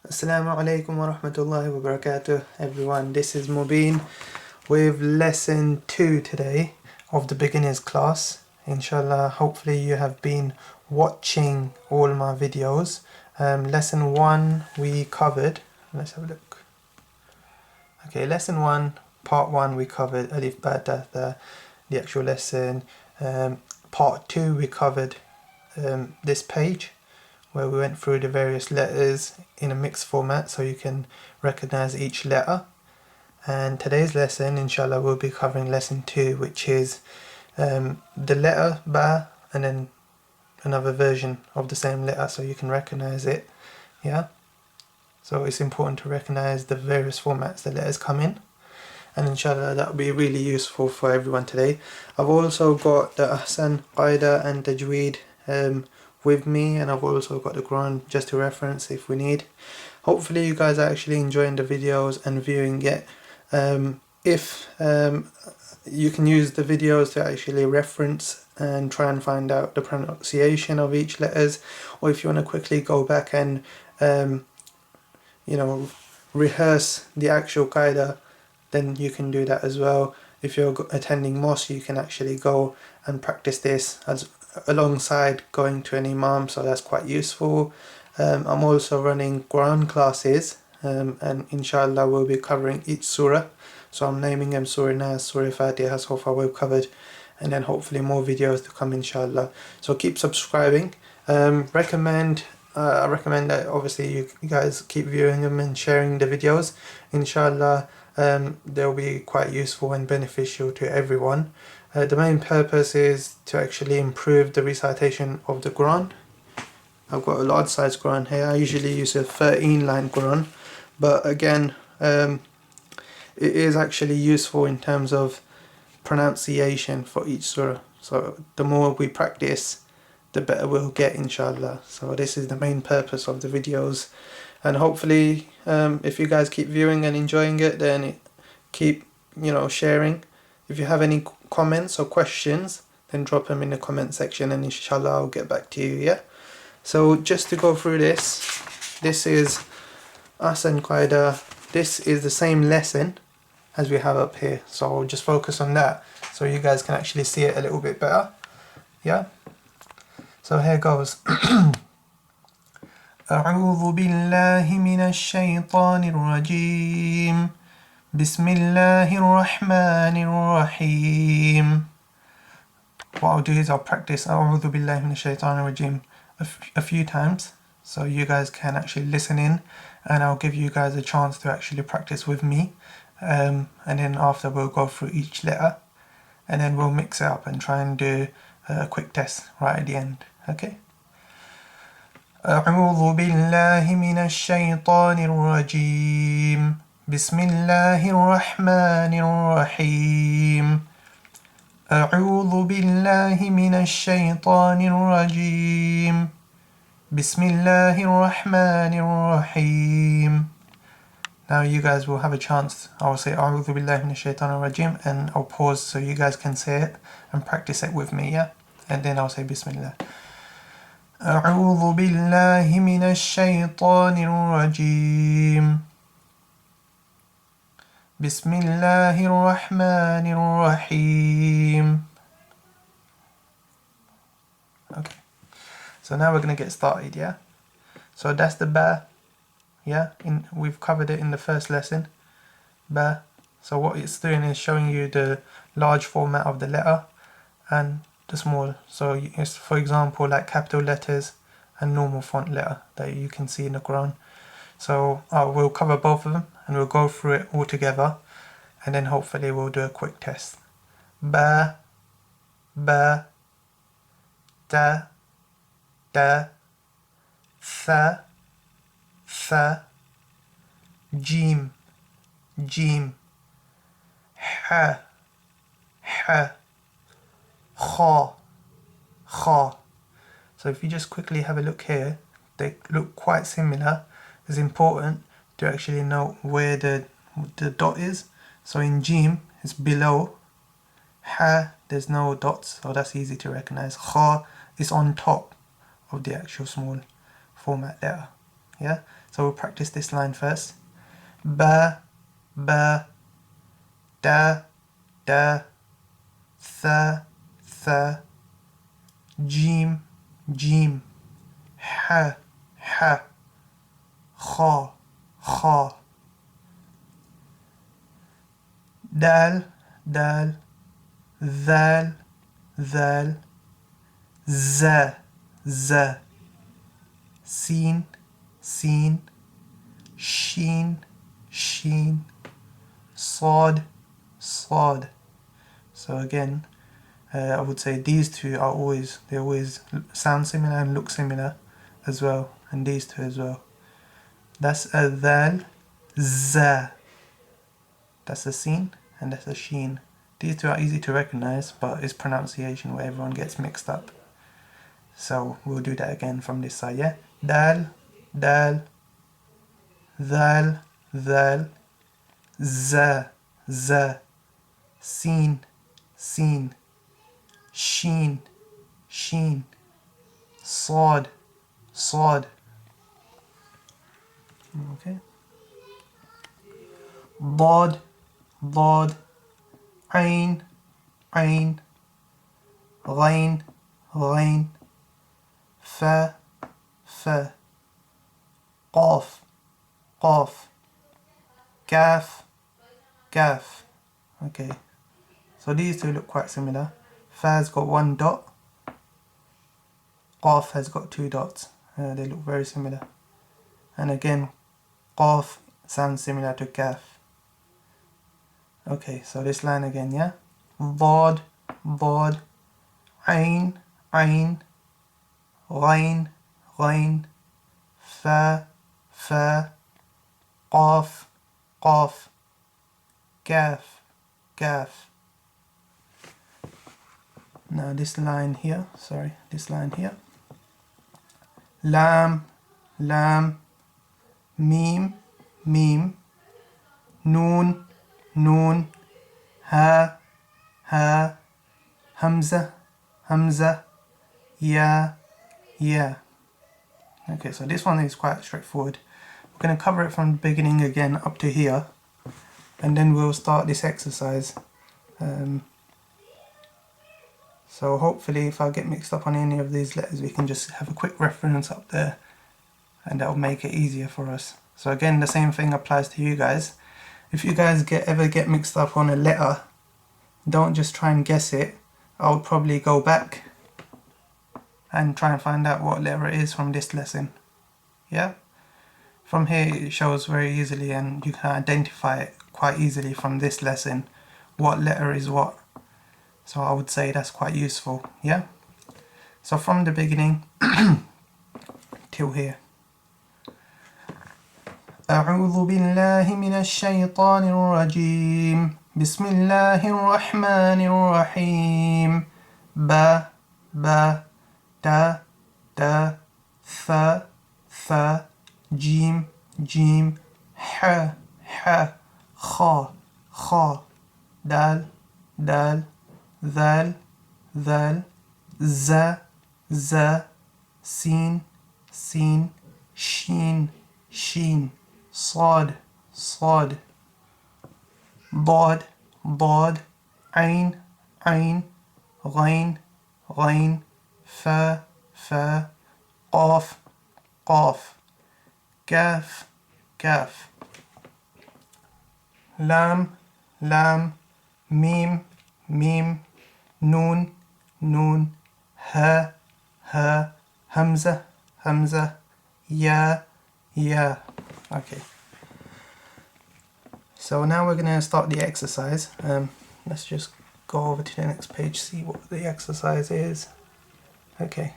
Assalamu alaikum wa rahmatullahi wa barakatuh, everyone. This is Mubin with lesson 2 today of the beginners class. Inshallah, hopefully you have been watching all my videos. Lesson 1 we covered. Let's have a look. Okay, lesson 1, part 1 we covered ALIF, BA, THAA, the actual lesson. Part 2 we covered this page, where we went through the various letters in a mixed format so you can recognize each letter. And today's lesson, inshallah, we'll be covering lesson 2, which is the letter ba and then another version of the same letter so you can recognize it. Yeah, so it's important to recognize the various formats the letters come in, and inshallah that will be really useful for everyone today. I've also got the Ahsanul Quwaid and Tajweed with me, and I've also got the Quran just to reference if we need. Hopefully you guys are actually enjoying the videos and viewing it. If you can use the videos to actually reference and try and find out the pronunciation of each letters, or if you want to quickly go back and rehearse the actual qaida, then you can do that as well. If you're attending mosque, you can actually go and practice this alongside going to an imam, so that's quite useful. I'm also running Quran classes, and inshallah we'll be covering each surah. So I'm naming them Surah Nas, Surah Fatiha, so far we've covered, and then hopefully more videos to come inshallah. So keep subscribing. I recommend that obviously you guys keep viewing them and sharing the videos. Inshallah they'll be quite useful and beneficial to everyone. The main purpose is to actually improve the recitation of the Quran. I've got a large size Quran here. I usually use a 13 line Quran, but again it is actually useful in terms of pronunciation for each surah. So the more we practice, the better we'll get, inshallah. So this is the main purpose of the videos, and hopefully if you guys keep viewing and enjoying it, then keep sharing. If you have any comments or questions, then drop them in the comment section and inshallah I'll get back to you. Yeah, so just to go through this is Ahsanul Quwaid. This is the same lesson as we have up here, so I'll just focus on that so you guys can actually see it a little bit better. Yeah, so here goes. أعوذ بالله من الشيطان الرجيم بسم الله الرحمن الرحيم. What I'll do is I'll practice أعوذ بالله من الشيطان الرجيم a few times so you guys can actually listen in, and I'll give you guys a chance to actually practice with me, and then after we'll go through each letter and then we'll mix it up and try and do a quick test right at the end. Okay. أعوذ بالله من الشيطان الرجيم بسم الله الرحمن الرحيم. أعوذ بالله من الشيطان الرجيم بسم الله الرحمن الرحيم. Now you guys will have a chance. I will say أعوذ بالله من الشيطان الرجيم and I'll pause so you guys can say it and practice it with me, yeah? And then I'll say Bismillah. أعوذ بالله من الشيطان الرجيم بسم الله الرحمن الرحيم. Okay, so now we're going to get started, yeah? So that's the ba, yeah? We've covered it in the first lesson, ba. So what it's doing is showing you the large format of the letter and the small. So it's, for example, like capital letters and normal font letter that you can see in the Quran. So we'll cover both of them and we'll go through it all together, and then hopefully we'll do a quick test. Ba, ba, da, da, tha, tha, JEEM, JEEM, ha, ha, KHAW, KHAW. So if you just quickly have a look here, they look quite similar. It's important to actually know where the dot is. So in JEEM, it's below. Ha, there's no dots, so that's easy to recognize. KHAW is on top of the actual small format letter. Yeah, So we'll practice this line first. Ba, ba, da, da, tha, tha, jeem, jeem, ha, ha, kha, kha, dal, dal, dhal, dhal, za, za, sin, sin, sheen, sheen, sad, sad. So again, I would say these two are always sound similar and look similar as well, and these two as well. That's a dhal, za. That's a sin and that's a sheen. These two are easy to recognize, but it's pronunciation where everyone gets mixed up. So we'll do that again from this side, yeah? Dal, dal, dhal, dhal, za, za, sin, sin, sheen, sheen, sad, sad. Okay. Dad, dad, ain, ain, ghain, ghain, fa, fa, qaf, qaf, kaf, kaf. Okay, so these two look quite similar. Fa's got one dot, qaf has got two dots. They look very similar. And again, qaf sounds similar to kaf. Okay, so this line again, yeah? Dad, dad, ain, ain, ghain, ghain, fa, fa, qaf, qaf, kaf, kaf. Now this line here, this line here. Lam, lam, mim, mim, noon, noon, ha, ha, hamza, hamza, ya, ya. Okay, so this one is quite straightforward. We're going to cover it from the beginning again up to here, and then we'll start this exercise. So hopefully if I get mixed up on any of these letters, we can just have a quick reference up there, and that'll make it easier for us. So again, the same thing applies to you guys. If you guys ever get mixed up on a letter, don't just try and guess it. I would probably go back and try and find out what letter it is from this lesson. Yeah? From here it shows very easily, and you can identify it quite easily from this lesson what letter is what. So I would say that's quite useful. Yeah? So from the beginning till here. أعوذ بالله من الشيطان الرجيم بسم الله الرحمن الرحيم با با تا تا ثا ثا جيم جيم ح ح خا خا دال دال ذال ذال ز ز سين سين شين شين صاد صاد ضاد ضاد عين عين غين غين فا فا قاف قاف كاف كاف لام لام ميم ميم نون نون ها ها همزة همزة يا يا. Okay, so now we're going to start the exercise. Let's just go over to the next page, see what the exercise is. Okay,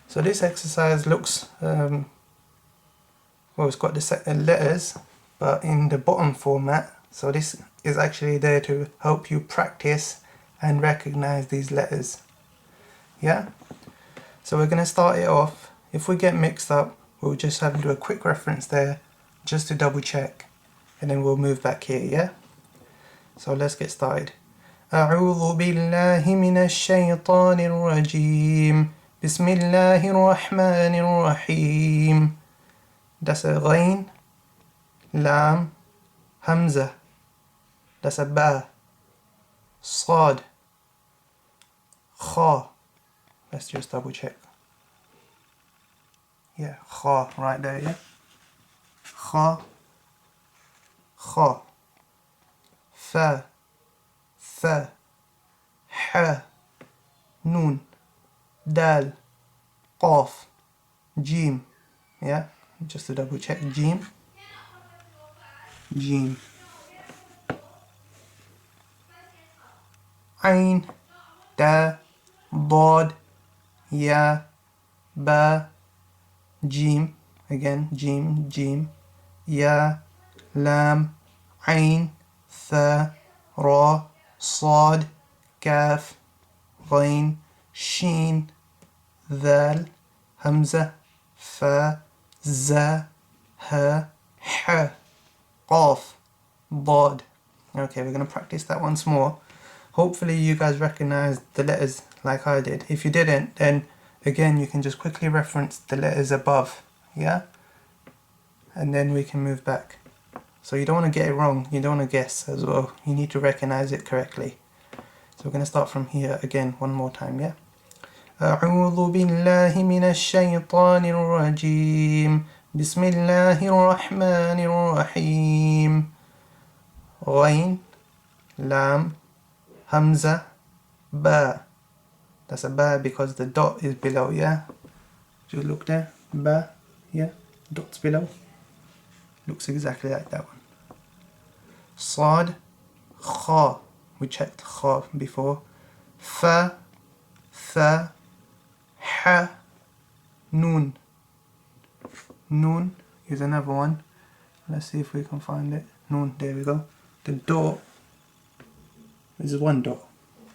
so this exercise looks well, it's got the letters but in the bottom format, so this is actually there to help you practice and recognize these letters. Yeah, so we're going to start it off. If we get mixed up, we'll just have to do a quick reference there just to double check, and then we'll move back here, yeah? So let's get started. أعوذ بالله من الشيطان الرجيم بسم الله الرحمن الرحيم That's a ghain, lam, hamza. That's a ba. Sad, kha. Let's just double check. Yeah, kha right there, yeah. Kha, kha. Fa, tha. Ha, noon. Dal, qaf. Jeem. Yeah, just to double check. Jeem. Jeem. Ain, da, dad, ya, ba, jeem. Again, jeem, jeem. Ya, lam, ain, tha, ra, sad, kaf, ghain, sheen, dhal, hamza, fa, za, ha, ha, qaf, dad. Okay, we're going to practice that once more. Hopefully you guys recognize the letters like I did. If you didn't, then again you can just quickly reference the letters above, yeah? And then we can move back. So you don't want to get it wrong, you don't want to guess as well. You need to recognize it correctly. So we're going to start from here again one more time, yeah? أعوذ بالله من الشيطان الرجيم بسم الله الرحمن الرحيم غين لام hamza, ba. That's a ba because the dot is below, yeah? Just look there, ba, yeah? Dot's below. Looks exactly like that one. Sad, kha. We checked kha before. Fa, tha, ha, noon. Noon is another one. Let's see if we can find it. Noon, there we go. The dot is one dot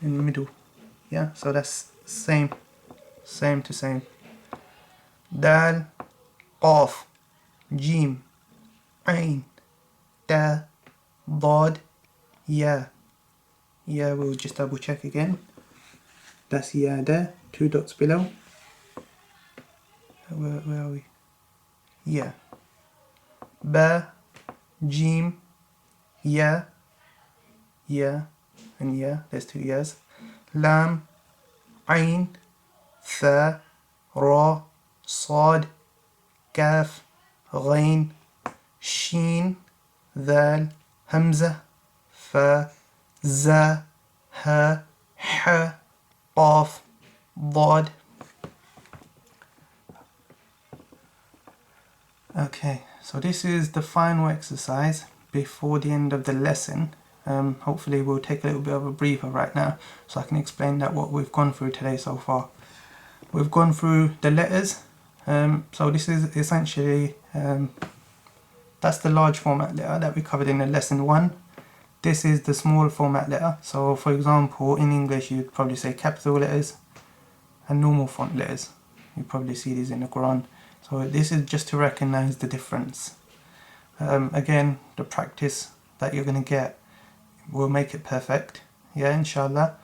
in the middle, yeah, so that's same to same. Dal, qaf, jeem, ain, ta, dad, ya. Yeah, we'll just double check again. That's ya there, 2 dots below. Where are we? Yeah. Ba, jeem, ya, ya, and ya, there's 2 ya's. Lam, ain, tha, ra, sad, kaf, ghain, sheen, dhal, hamza, fa, za, ha, ha, qaf, dad. Okay, so this is the final exercise before the end of the lesson. Hopefully we'll take a little bit of a breather right now so I can explain that what we've gone through today so far. We've gone through the letters, so this is essentially, that's the large format letter that we covered in the lesson 1. This is the small format letter, so for example in English you'd probably say capital letters and normal font letters. You probably see these in the Quran. So this is just to recognize the difference. Again, the practice that you're going to get will make it perfect, yeah, inshallah.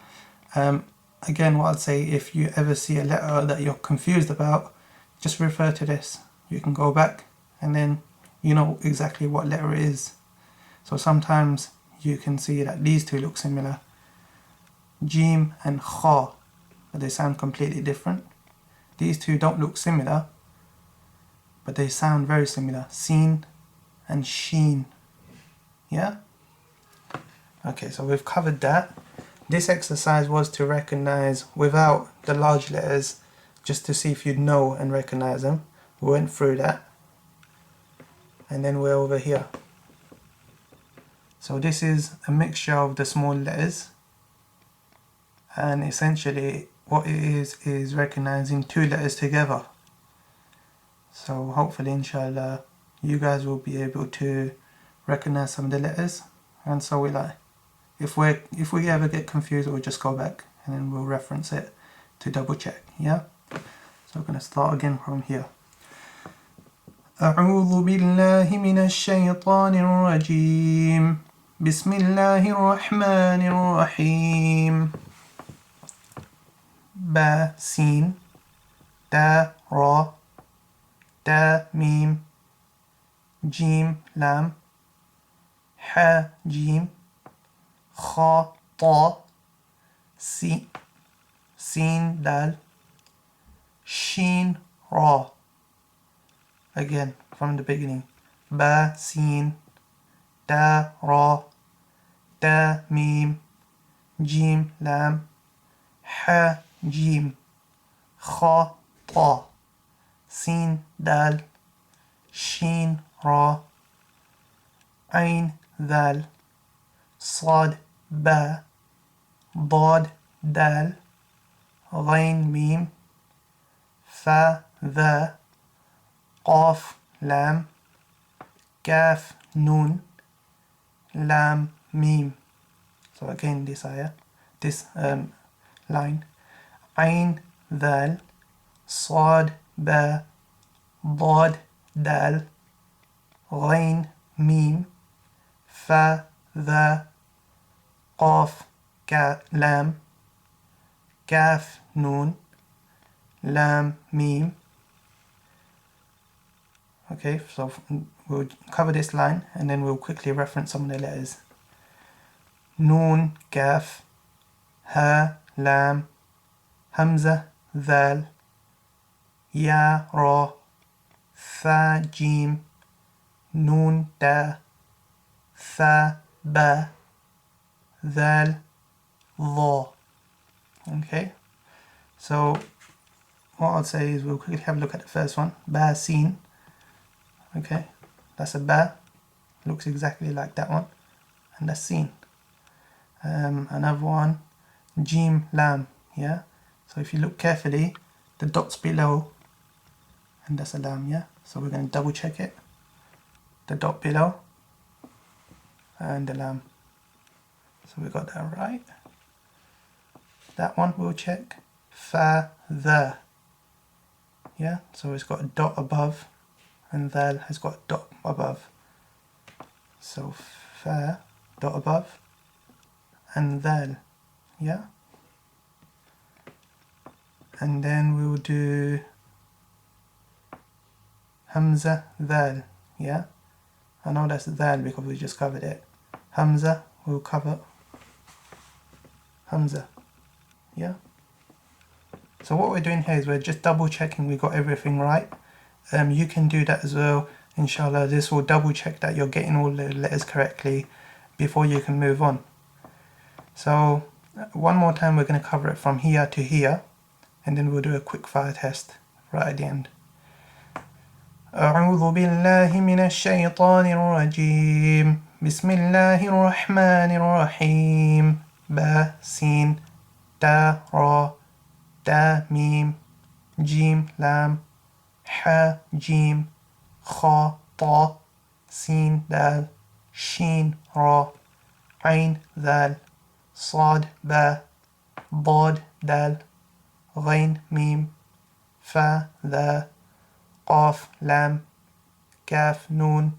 Again, what I'd say, if you ever see a letter that you're confused about, just refer to this. You can go back and then you know exactly what letter it is. So sometimes you can see that these two look similar, JEEM and KHAW, but they sound completely different. These two don't look similar, but they sound very similar, SEEN and SHEEN, yeah? Okay, so we've covered that. This exercise was to recognize without the large letters, just to see if you'd know and recognize them. We went through that. And then we're over here. So this is a mixture of the small letters. And essentially what it is recognizing 2 letters together. So hopefully, inshallah, you guys will be able to recognize some of the letters. And so will I. If we ever get confused, we'll just go back and then we'll reference it to double check, yeah? So we're going to start again from here. أعوذ بالله من الشيطان الرجيم بسم الله الرحمن الرحيم با سين تا را تا ميم جيم لام ح جيم خا طا سين دال شين را. Again from the beginning. با سين دا را دا ميم جيم لام ح جيم خا طا سين دال شين را عين ذال صاد با ضاد دال غين ميم فا ذا قاف لام كاف نون لام ميم. So again this ayah, this line. عين ذال صاد با ضاد دال غين ميم فا ذا قاف لام كاف نون لام ميم. Okay, so we'll cover this line and then we'll quickly reference some of the letters. Noon, Kaf, Ha, Lam, Hamza, Dhal, Ya, Ra, Tha, Jim, Noon, Da, Tha, Ba, Dhal, Dha. Okay, so what I'll say is we'll quickly have a look at the first one. Ba, Sin. Okay, that's a ba, looks exactly like that one, and that's seen. Another one, Jim Lam, yeah. So if you look carefully, the dots below, and that's a lam, yeah. So we're going to double check it. The dot below, and the lam. So we got that right. That one we'll check. Fa, the, yeah. So it's got a dot above, and dhal has got a dot above. So fa, dot above, and dhal, yeah. And then we'll do Hamza, dhal, yeah. I know that's dhal because we just covered it. Hamza, we'll cover Hamza, yeah. So what we're doing here is we're just double checking we got everything right. You can do that as well, inshallah. This will double check that you're getting all the letters correctly before you can move on. So one more time we're going to cover it from here to here, and then we'll do a quick fire test right at the end. أعوذ بالله من الشيطان الرجيم بسم الله الرحمن الرحيم با سين تا را دا ميم جيم لام ح جيم خا طا سين دال شين را عين ذال صاد با ضاد دال غين ميم فا ذا قاف لام كاف نون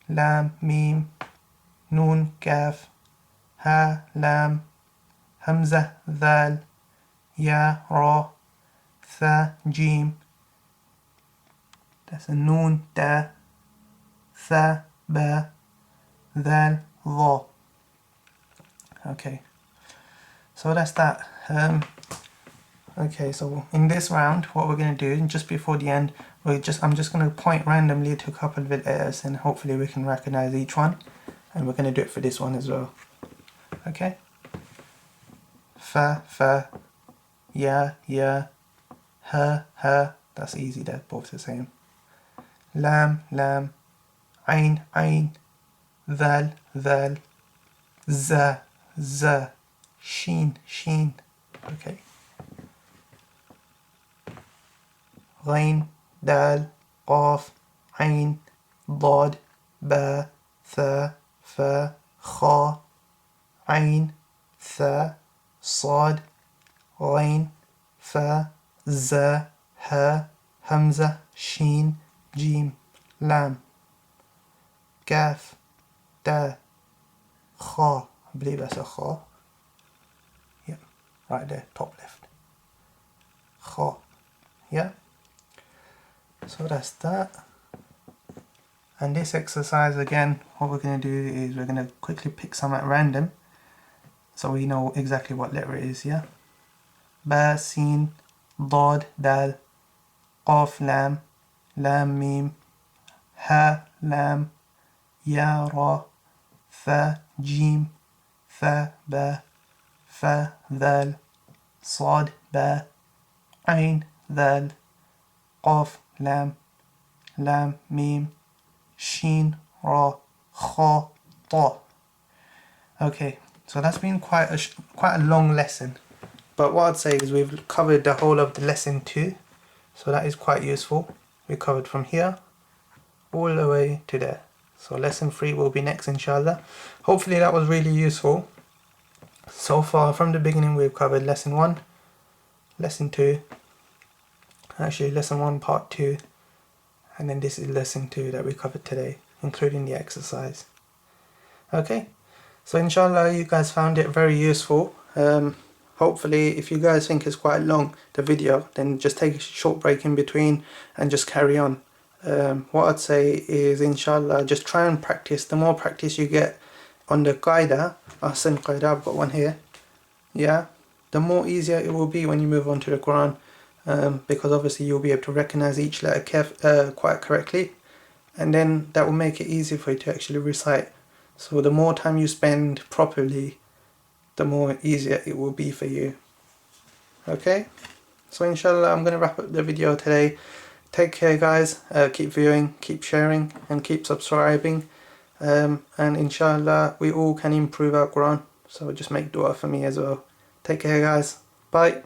لام ميم نون كاف ها لام همزة ذال يا را ثا جيم. That's a noon, da, tha, ba, dhal, dha. Okay, so that's that. Okay, so in this round, what we're going to do, just before the end, I'm just going to point randomly to a couple of letters, and hopefully we can recognize each one. And we're going to do it for this one as well. Okay. Fa, fa, ya, ya, ha, ha. That's easy. They're both the same. Lam, lam, ain, ain, dhal, dhal, za, za, sheen, sheen. Okay. Ghain, dal, qaf, ain, ضاد, ba, tha, fa, kha, ain, tha, صاد, ghain, fa, za, ha, hamza, sheen, جيم لام كاف تا خا. I believe that's a kha. Yeah, right there, top left. Kha. Yeah. So that's that. And this exercise again, what we're going to do is we're going to quickly pick some at random so we know exactly what letter it is, yeah? Ba, Sin, Dad, Dal, Qaf, Lam, Lam, Mim, Ha, Lam, Ya, Ra, Fa, Jim, Fa, Ba, Fa, Dal, Sad, Ba, Ain, Dal, Qaf, Lam, Lam, Mim, Shin, Ra, Kha, Ta. Okay, so that's been quite a long lesson. But what I'd say is we've covered the whole of the lesson 2. So that is quite useful. We covered from here all the way to there. So lesson 3 will be next, inshallah. Hopefully that was really useful. So far from the beginning we've covered lesson 1, lesson 2, actually lesson 1 part 2, and then this is lesson 2 that we covered today, including the exercise. Okay, so inshallah you guys found it very useful. Hopefully if you guys think it's quite long, the video, then just take a short break in between and just carry on. What I'd say is inshallah just try and practice. The more practice you get on the qaida, Ahsanul Quwaid, I've got one here, yeah, the more easier it will be when you move on to the Quran, because obviously you'll be able to recognize each letter quite correctly, and then that will make it easier for you to actually recite. So the more time you spend properly, the more easier it will be for you. Okay, so inshallah I'm going to wrap up the video today. Take care guys, keep viewing, keep sharing and keep subscribing, and inshallah we all can improve our Quran, so just make dua for me as well. Take care guys, bye.